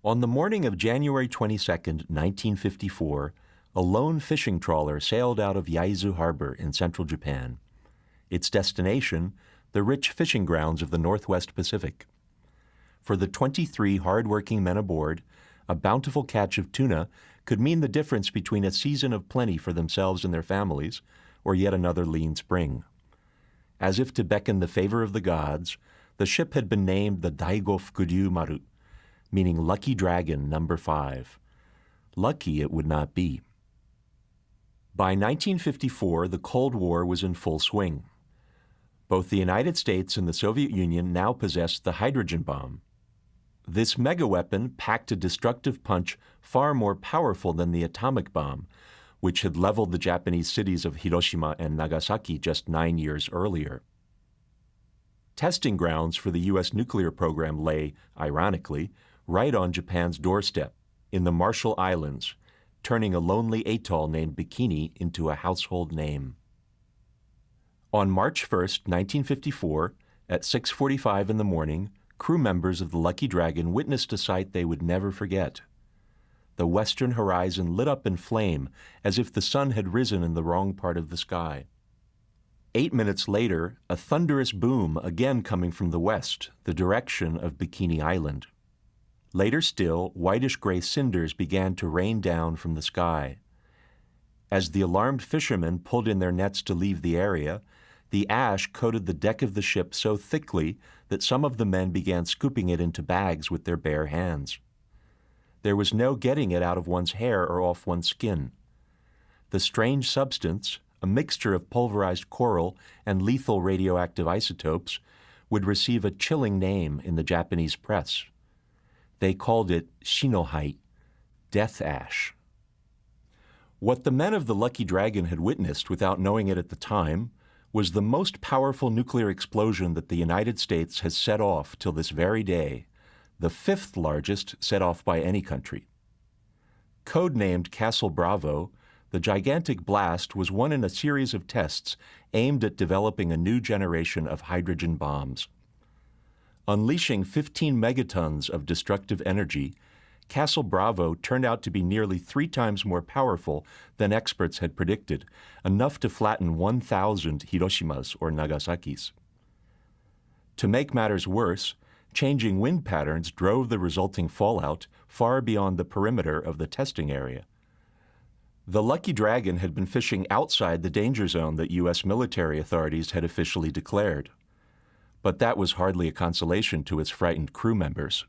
On the morning of January 22, 1954, a lone fishing trawler sailed out of Yaizu Harbor in central Japan. Its destination, the rich fishing grounds of the Northwest Pacific. For the 23 hard-working men aboard, a bountiful catch of tuna could mean the difference between a season of plenty for themselves and their families or yet another lean spring. As if to beckon the favor of the gods, the ship had been named the Daigo Fukuryu Maru, meaning Lucky Dragon number 5. Lucky it would not be. By 1954, the Cold War was in full swing. Both the United States and the Soviet Union now possessed the hydrogen bomb. This megaweapon packed a destructive punch far more powerful than the atomic bomb, which had leveled the Japanese cities of Hiroshima and Nagasaki just 9 years earlier. Testing grounds for the U.S. nuclear program lay, ironically, right on Japan's doorstep, in the Marshall Islands, turning a lonely atoll named Bikini into a household name. On March 1, 1954, at 6:45 in the morning, crew members of the Lucky Dragon witnessed a sight they would never forget. The western horizon lit up in flame as if the sun had risen in the wrong part of the sky. 8 minutes later, a thunderous boom again coming from the west, the direction of Bikini Island. Later still, whitish-gray cinders began to rain down from the sky. As the alarmed fishermen pulled in their nets to leave the area, the ash coated the deck of the ship so thickly that some of the men began scooping it into bags with their bare hands. There was no getting it out of one's hair or off one's skin. The strange substance, a mixture of pulverized coral and lethal radioactive isotopes, would receive a chilling name in the Japanese press. They called it shinohai, death ash. What the men of the Lucky Dragon had witnessed without knowing it at the time was the most powerful nuclear explosion that the United States has set off till this very day, the 5th largest set off by any country. Codenamed Castle Bravo, the gigantic blast was one in a series of tests aimed at developing a new generation of hydrogen bombs. Unleashing 15 megatons of destructive energy, Castle Bravo turned out to be nearly 3 times more powerful than experts had predicted, enough to flatten 1,000 Hiroshimas or Nagasakis. To make matters worse, changing wind patterns drove the resulting fallout far beyond the perimeter of the testing area. The Lucky Dragon had been fishing outside the danger zone that U.S. military authorities had officially declared. But that was hardly a consolation to its frightened crew members.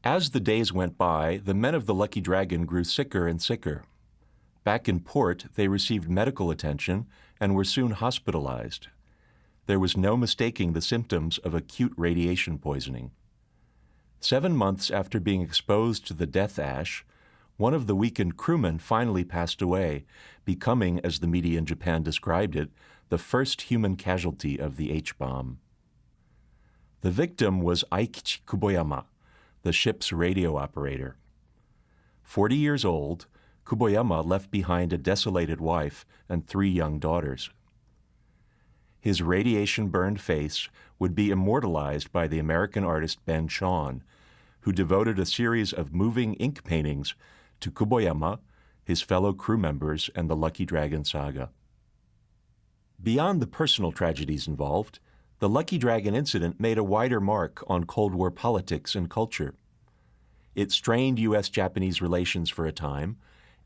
As the days went by, the men of the Lucky Dragon grew sicker and sicker. Back in port, they received medical attention and were soon hospitalized. There was no mistaking the symptoms of acute radiation poisoning. 7 months after being exposed to the death ash, one of the weakened crewmen finally passed away, becoming, as the media in Japan described it, the first human casualty of the H-bomb. The victim was Aikichi Kuboyama, the ship's radio operator. 40 years old, Kuboyama left behind a desolated wife and 3 young daughters. His radiation-burned face would be immortalized by the American artist Ben Shawn, who devoted a series of moving ink paintings to Kuboyama, his fellow crew members, and the Lucky Dragon saga. Beyond the personal tragedies involved, the Lucky Dragon incident made a wider mark on Cold War politics and culture. It strained U.S.-Japanese relations for a time,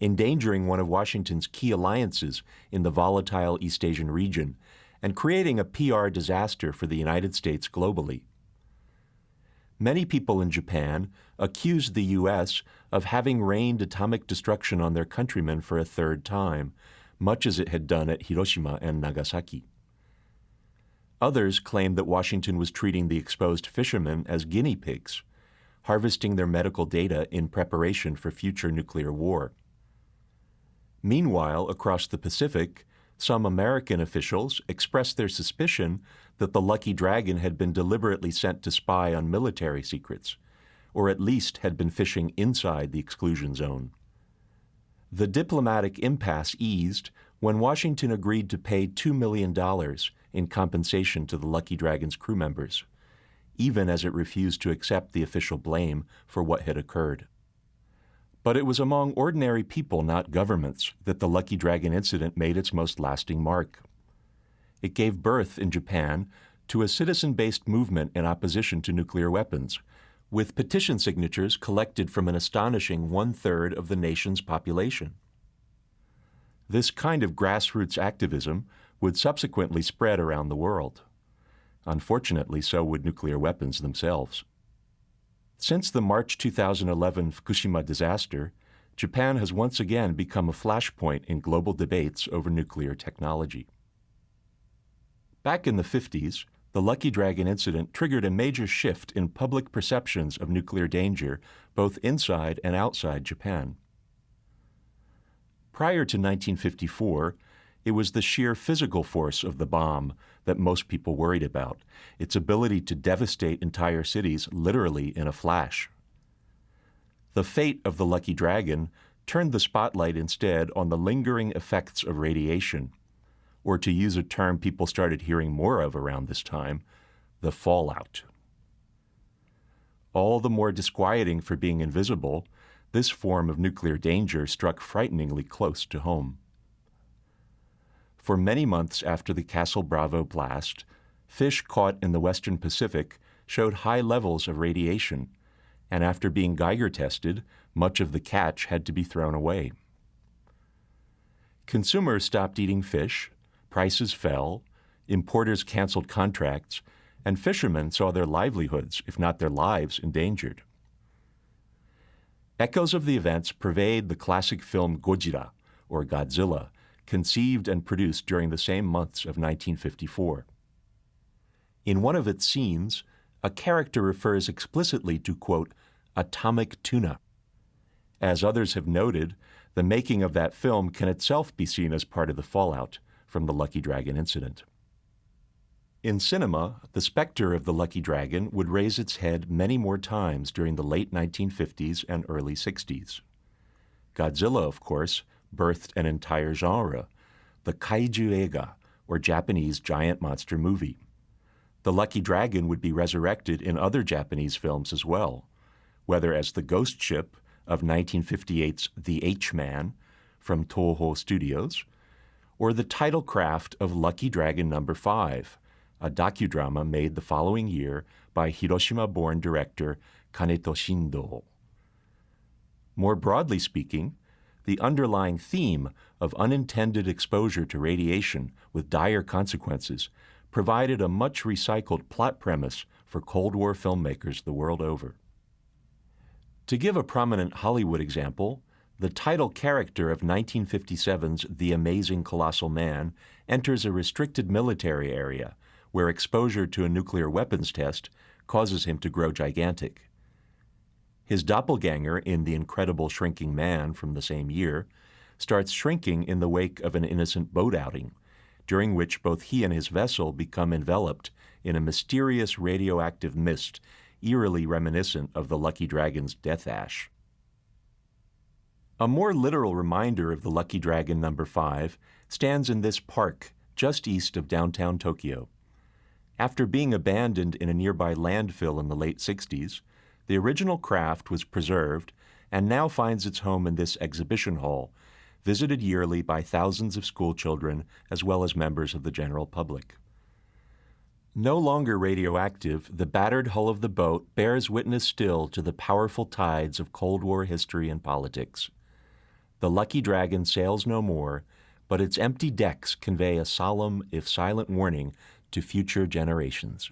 endangering one of Washington's key alliances in the volatile East Asian region and creating a PR disaster for the United States globally. Many people in Japan accused the U.S. of having rained atomic destruction on their countrymen for a 3rd time, much as it had done at Hiroshima and Nagasaki. Others claimed that Washington was treating the exposed fishermen as guinea pigs, harvesting their medical data in preparation for future nuclear war. Meanwhile, across the Pacific, some American officials expressed their suspicion that the Lucky Dragon had been deliberately sent to spy on military secrets, or at least had been fishing inside the exclusion zone. The diplomatic impasse eased when Washington agreed to pay $2 million in compensation to the Lucky Dragon's crew members, even as it refused to accept the official blame for what had occurred. But it was among ordinary people, not governments, that the Lucky Dragon incident made its most lasting mark. It gave birth in Japan to a citizen-based movement in opposition to nuclear weapons, with petition signatures collected from an astonishing 1/3 of the nation's population. This kind of grassroots activism would subsequently spread around the world. Unfortunately, so would nuclear weapons themselves. Since the March 2011 Fukushima disaster, Japan has once again become a flashpoint in global debates over nuclear technology. Back in the 50s, the Lucky Dragon incident triggered a major shift in public perceptions of nuclear danger, both inside and outside Japan. Prior to 1954, it was the sheer physical force of the bomb that most people worried about, its ability to devastate entire cities literally in a flash. The fate of the Lucky Dragon turned the spotlight instead on the lingering effects of radiation, or to use a term people started hearing more of around this time, the fallout. All the more disquieting for being invisible, this form of nuclear danger struck frighteningly close to home. For many months after the Castle Bravo blast, fish caught in the Western Pacific showed high levels of radiation, and after being Geiger tested, much of the catch had to be thrown away. Consumers stopped eating fish, prices fell, importers canceled contracts, and fishermen saw their livelihoods, if not their lives, endangered. Echoes of the events pervade the classic film Godzilla, or Godzilla, conceived and produced during the same months of 1954. In one of its scenes, a character refers explicitly to, quote, atomic tuna. As others have noted, the making of that film can itself be seen as part of the fallout from the Lucky Dragon incident. In cinema, the specter of the Lucky Dragon would raise its head many more times during the late 1950s and early 60s. Godzilla, of course, birthed an entire genre, the kaiju eiga, or Japanese giant monster movie. The Lucky Dragon would be resurrected in other Japanese films as well, whether as the ghost ship of 1958's The H-Man from Toho Studios, or the title craft of Lucky Dragon No. 5, a docudrama made the following year by Hiroshima-born director Kaneto Shindo. More broadly speaking, the underlying theme of unintended exposure to radiation with dire consequences provided a much recycled plot premise for Cold War filmmakers the world over. To give a prominent Hollywood example, the title character of 1957's The Amazing Colossal Man enters a restricted military area where exposure to a nuclear weapons test causes him to grow gigantic. His doppelganger in The Incredible Shrinking Man from the same year starts shrinking in the wake of an innocent boat outing, during which both he and his vessel become enveloped in a mysterious radioactive mist eerily reminiscent of the Lucky Dragon's death ash. A more literal reminder of the Lucky Dragon No. 5 stands in this park just east of downtown Tokyo. After being abandoned in a nearby landfill in the late 60s, the original craft was preserved and now finds its home in this exhibition hall, visited yearly by thousands of schoolchildren as well as members of the general public. No longer radioactive, the battered hull of the boat bears witness still to the powerful tides of Cold War history and politics. The Lucky Dragon sails no more, but its empty decks convey a solemn, if silent, warning to future generations.